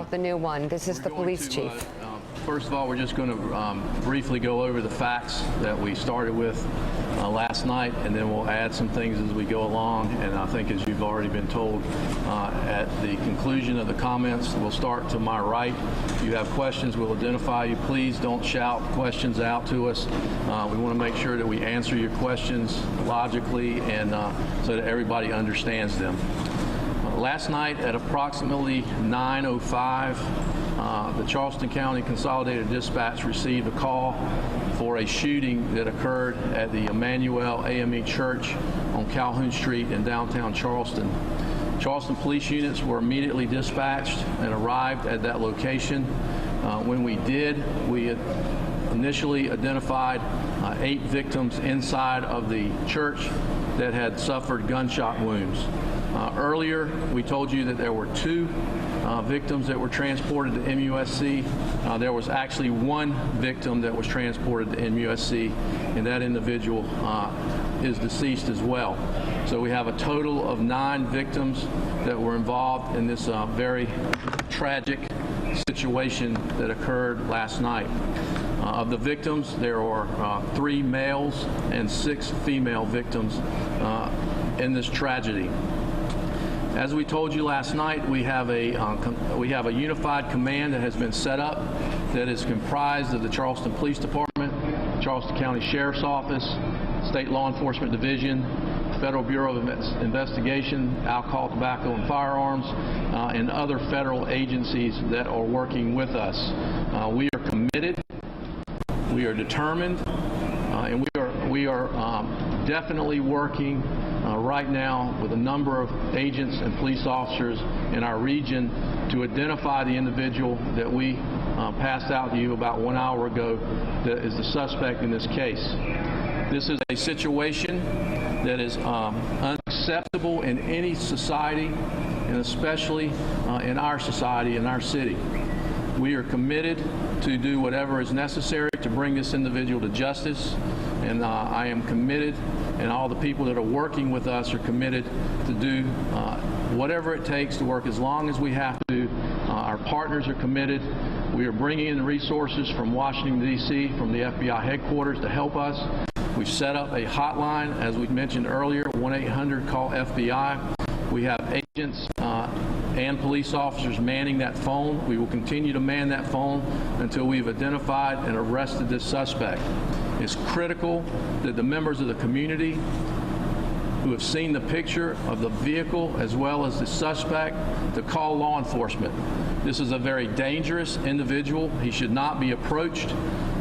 about the new one? This is the police chief. First of all, we're just going to briefly go over the facts that we started with last night, and then we'll add some things as we go along. And I think, as you've already been told, at the conclusion of the comments, we'll start to my right. If you have questions, we'll identify you. Please don't shout questions out to us. We want to make sure that we answer your questions logically and so that everybody understands them. Last night at approximately 9:05, the Charleston County Consolidated Dispatch received a call for a shooting that occurred at the Emmanuel AME Church on Calhoun Street in downtown Charleston. Charleston police units were immediately dispatched and arrived at that location. When we did, we had initially identified 8 victims inside of the church that had suffered gunshot wounds. Earlier, we told you that there were 2 victims that were transported to MUSC. There was actually 1 victim that was transported to MUSC, and that individual is deceased as well. So we have a total of 9 victims that were involved in this very tragic situation that occurred last night. Of the victims, there were 3 males and 6 female victims in this tragedy. As we told you last night, we have a unified command that has been set up that is comprised of the Charleston Police Department, Charleston County Sheriff's Office, State Law Enforcement Division, Federal Bureau of Investigation, Alcohol, Tobacco, and Firearms, and other federal agencies that are working with us. We are committed, we are determined, and we are definitely working right now with a number of agents and police officers in our region to identify the individual that we passed out to you about 1 hour ago that is the suspect in this case. This is a situation that is unacceptable in any society, and especially in our society, in our city. We are committed to do whatever is necessary to bring this individual to justice, and I am committed, and all the people that are working with us are committed to do whatever it takes to work as long as we have to. Our partners are committed. We are bringing in resources from Washington, D.C., from the FBI headquarters to help us. We've set up a hotline, as we mentioned earlier, 1-800-CALL-FBI. We have agents and police officers manning that phone. We will continue to man that phone until we've identified and arrested this suspect. It's critical that the members of the community who have seen the picture of the vehicle as well as the suspect to call law enforcement. This is a very dangerous individual. He should not be approached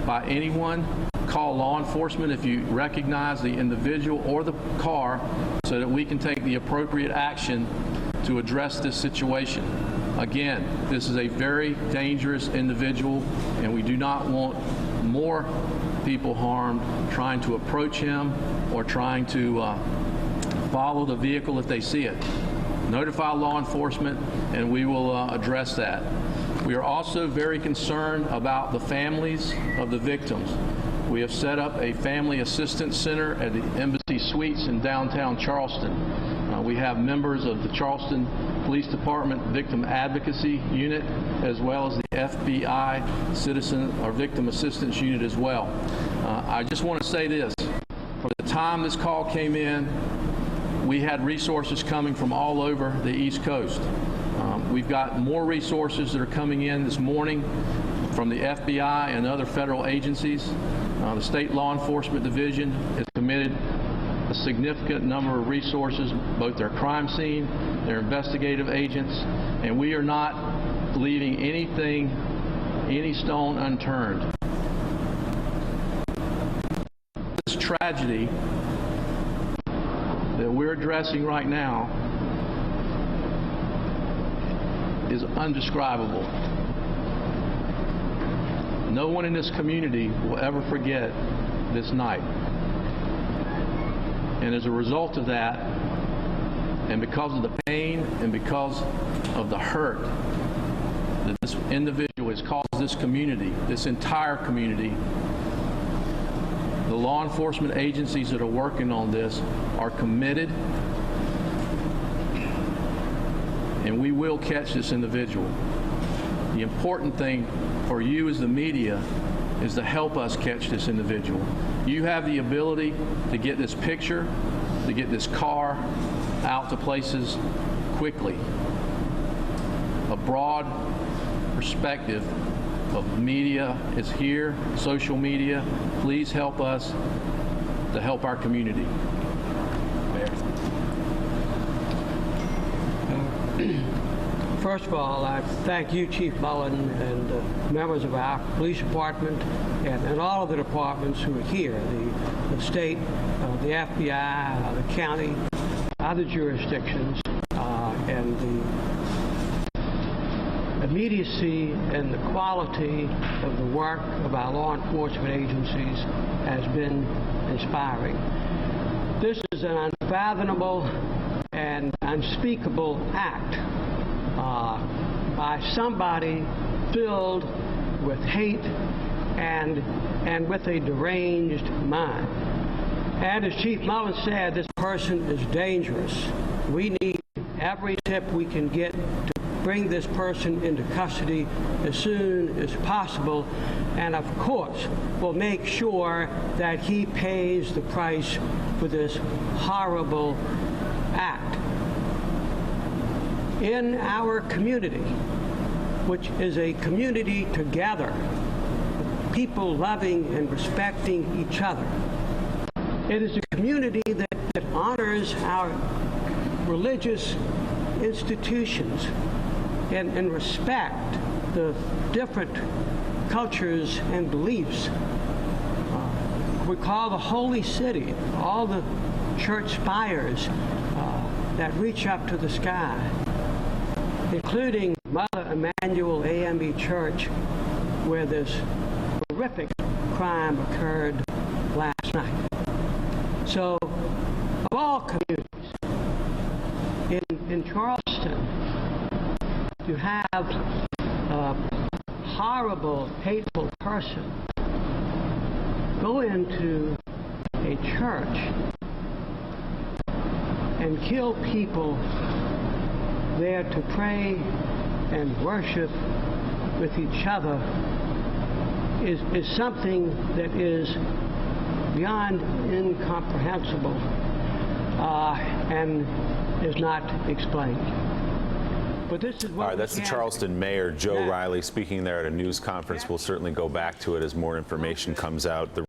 by anyone. Call law enforcement if you recognize the individual or the car so that we can take the appropriate action to address this situation. Again, this is a very dangerous individual, and we do not want more people harmed trying to approach him or trying to follow the vehicle if they see it. Notify law enforcement, and we will address that. We are also very concerned about the families of the victims. We have set up a family assistance center at the Embassy Suites in downtown Charleston. We have members of the Charleston Police Department Victim Advocacy Unit, as well as the FBI Citizen or Victim Assistance Unit as well. I just want to say this. From the time this call came in, we had resources coming from all over the East Coast. We've got more resources that are coming in this morning from the FBI and other federal agencies. The State Law Enforcement Division has committed a significant number of resources, both their crime scene, their investigative agents, and we are not leaving any stone unturned. This tragedy that we're addressing right now is undescribable. No one in this community will ever forget this night. And as a result of that, and because of the pain and because of the hurt that this individual has caused this community, this entire community, the law enforcement agencies that are working on this are committed, and we will catch this individual. The important thing for you as the media is to help us catch this individual. You have the ability to get this picture, to get this car out to places quickly. A broad perspective of media is here, social media. Please help us to help our community. Mayor. First of all, I thank you, Chief Mullen, and members of our police department and all of the departments who are here, the state, the FBI, the county, other jurisdictions, and the immediacy and the quality of the work of our law enforcement agencies has been inspiring. This is an unfathomable and unspeakable act by somebody filled with hate and with a deranged mind. And as Chief Mullen said, this person is dangerous. We need every tip we can get to bring this person into custody as soon as possible, and of course we'll make sure that he pays the price for this horrible act. In our community, which is a community together, people loving and respecting each other, it is a community that honors our religious institutions and respect the different cultures and beliefs. We call the Holy City, all the church spires that reach up to the sky, including Mother Emanuel AME Church, where this horrific crime occurred last night. So, of all communities, in Charleston, you have a horrible, hateful person go into a church and kill people there to pray and worship with each other is something that is beyond incomprehensible and is not explained. But this is what all right, that's the Charleston Mayor, Joe Riley, speaking there at a news conference. We'll certainly go back to it as more information comes out.